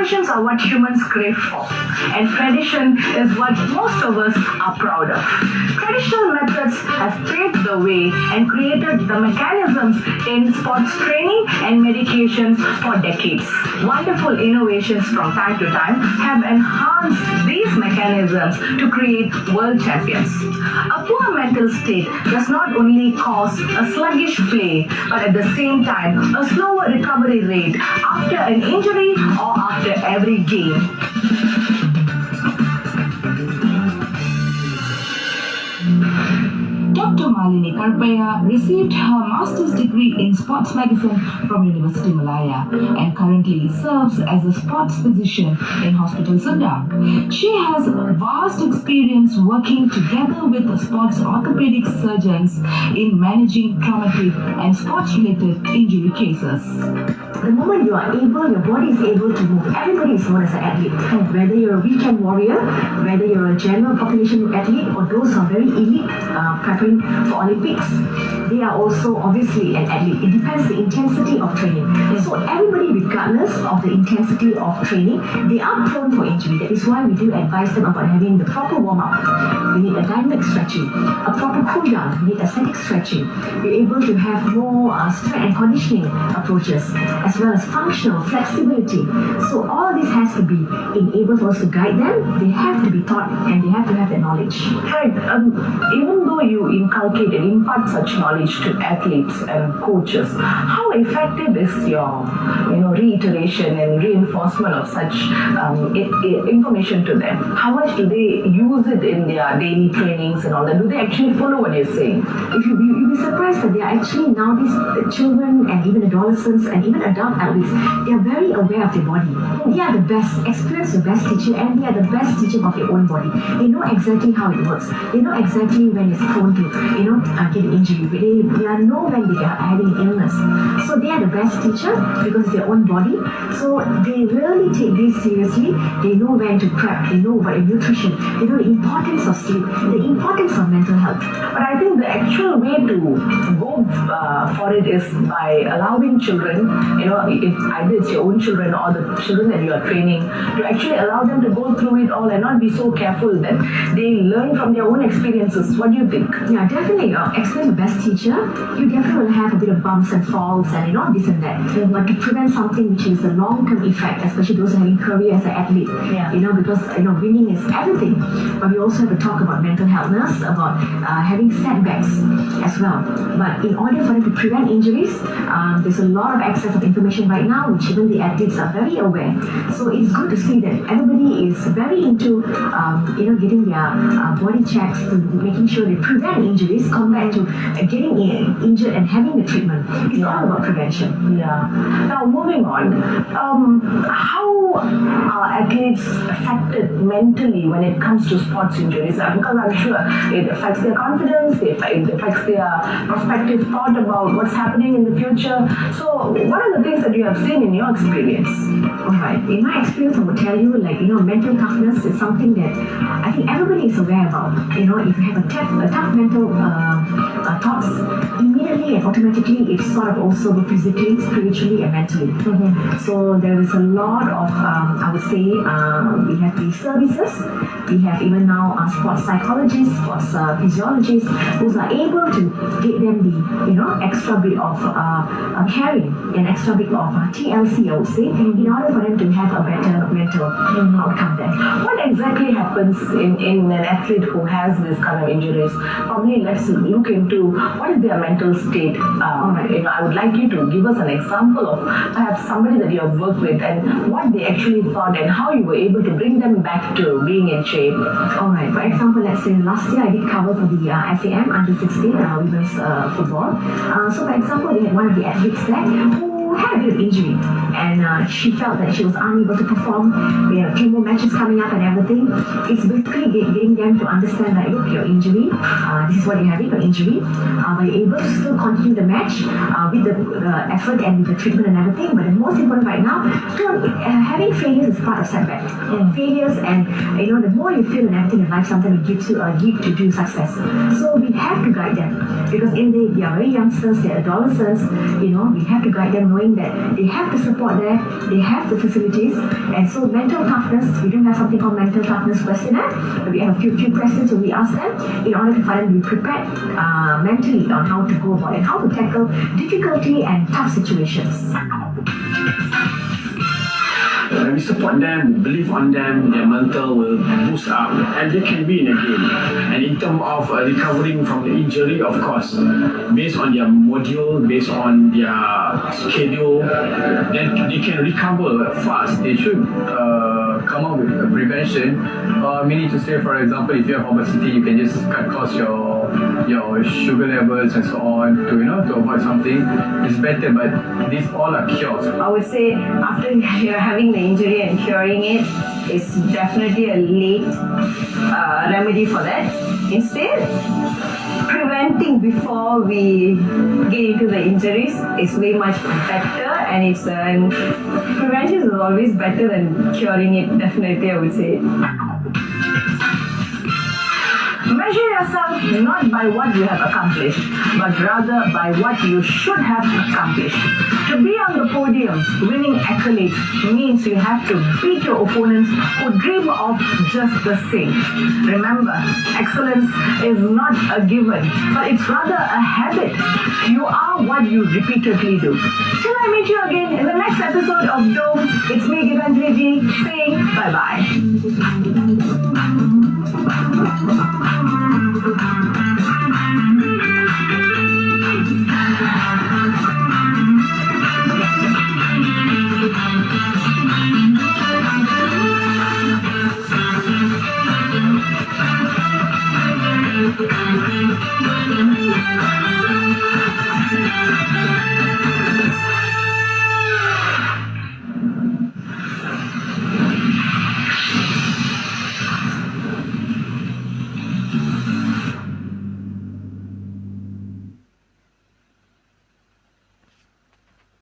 Innovations are what humans crave for, and tradition is what most of us are proud of. Traditional methods have paved the way and created the mechanisms in sports training and medications for decades. Wonderful innovations from time to time have enhanced these mechanisms to create world champions. A poor mental state does not only cause a sluggish play, but at the same time a slower recovery rate after an injury or after every game. Dr. Malini Karpaya received her master's degree in sports medicine from University Malaya and currently serves as a sports physician in Hospital Sundar. She has vast experience working together with sports orthopedic surgeons in managing traumatic and sports-related injury cases. The moment you are able, your body is able to move. Everybody is known as an athlete. Whether you're a weekend warrior, whether you're a general population athlete, or those who are very elite preparing for Olympics, they are also obviously an athlete. It depends the intensity of training. So everybody, regardless of the intensity of training, they are prone for injury. That is why we do advise them about having the proper warm-up. We need a dynamic stretching, a proper cool-down. We need aesthetic stretching. We're able to have more strength and conditioning approaches, as well as functional flexibility. So all this has to be enabled for us to guide them. They have to be taught and they have to have that knowledge. Right. Even though you inculcate and impart such knowledge to athletes and coaches, how effective is your reiteration and reinforcement of such information to them? How much do they use it in their daily trainings and all that? Do they actually follow what you're saying? You'll be surprised that they are actually now these children and even adolescents and even adult athletes, they are very aware of their body. They are the best, experience the best teacher, and they are the best teacher of their own body. They know exactly how it works. They know exactly when it's prone to, get an injury. They know when they are having an illness. So they are the best teacher because it's their own body. So they really take this seriously. They know when to prep. They know about nutrition. They know the importance of sleep, the importance of mental health. But I think the actual way to go for it is by allowing children, if either it's your own children or the children that you are training, to actually allow them to go through it all and not be so careful that they learn from their own experiences. What do you think? Yeah, definitely. Experience the best teacher, you definitely will have a bit of bumps and falls and this and that. But to prevent something which is a long-term effect, especially those who are having career as an athlete, because winning is everything. But we also have to talk about mental healthness, about having setbacks as well. But in order for them to prevent injuries, there's a lot of access of information right now, which even the athletes are very aware. So it's good to see that everybody is very into, getting their body checks, to making sure they prevent injuries, compared to getting injured and having the treatment. It's all about prevention. Yeah. Now moving on, how are athletes affected mentally when it comes to sports injuries? Because I'm sure it affects their confidence, it affects their prospective thought about what's happening in the future. So what are the things that you have seen in your experience? Alright, in my experience I would tell you, mental toughness is something that I think everybody is aware about. If you have a tough mental thoughts, immediately and automatically it's sort of also physically, spiritually and mentally. So there is a lot of, I would say, we have these services, we have even now sports psychologists, sports physiologists, who are able to give them the, extra bit of caring, an extra bit of TLC, I would say, in order for them to have a better mental outcome there. What exactly happens in an athlete who has this kind of injuries? Probably let's look into what is their mental state. I would like you to give us an example of perhaps somebody that you have worked with and what they actually thought and how you were able to bring them back to being in shape. Alright, for example, let's say last year I did cover for the FAM under 16 women's football. So for example, we had one of the athletes there who had a bit of injury, and she felt that she was unable to perform. We have a few more matches coming up and everything. It's basically getting them to understand that, look, your injury, this is what you're having, your injury, but you're able to still continue the match with the effort and with the treatment and everything. But the most important right now, having failures is part of setback. Failures and, the more you fail in everything in life, sometimes it gives you a leap to do success. So we have to guide them, because in they are very youngsters, they're adolescents, we have to guide them knowing knowing that they have the support there, they have the facilities, and so mental toughness, we do have something called mental toughness questionnaire. We have a few questions that we ask them in order to find them to be prepared mentally on how to go about it, how to tackle difficulty and tough situations. When we support them, believe on them, their mental will boost up and they can win again. And in terms of recovering from the injury, of course, based on their module, based on their schedule, then they can recover fast. They should come up with a prevention. Meaning to say, for example, if you have obesity, you can just cut cost your sugar levels and so on to avoid something. It's better, but these all are cures. I would say after you're having the injury and curing it is definitely a late remedy for that. Instead, preventing before we get into the injuries is way much better, and it's prevention is always better than curing it. Definitely, I would say. Measure yourself not by what you have accomplished, but rather by what you should have accomplished. To be on the podium winning accolades means you have to beat your opponents who dream of just the same. Remember, excellence is not a given, but it's rather a habit. You are what you repeatedly do. Till I meet you again in the next episode of Dome, it's me, Gitanjali, saying bye-bye.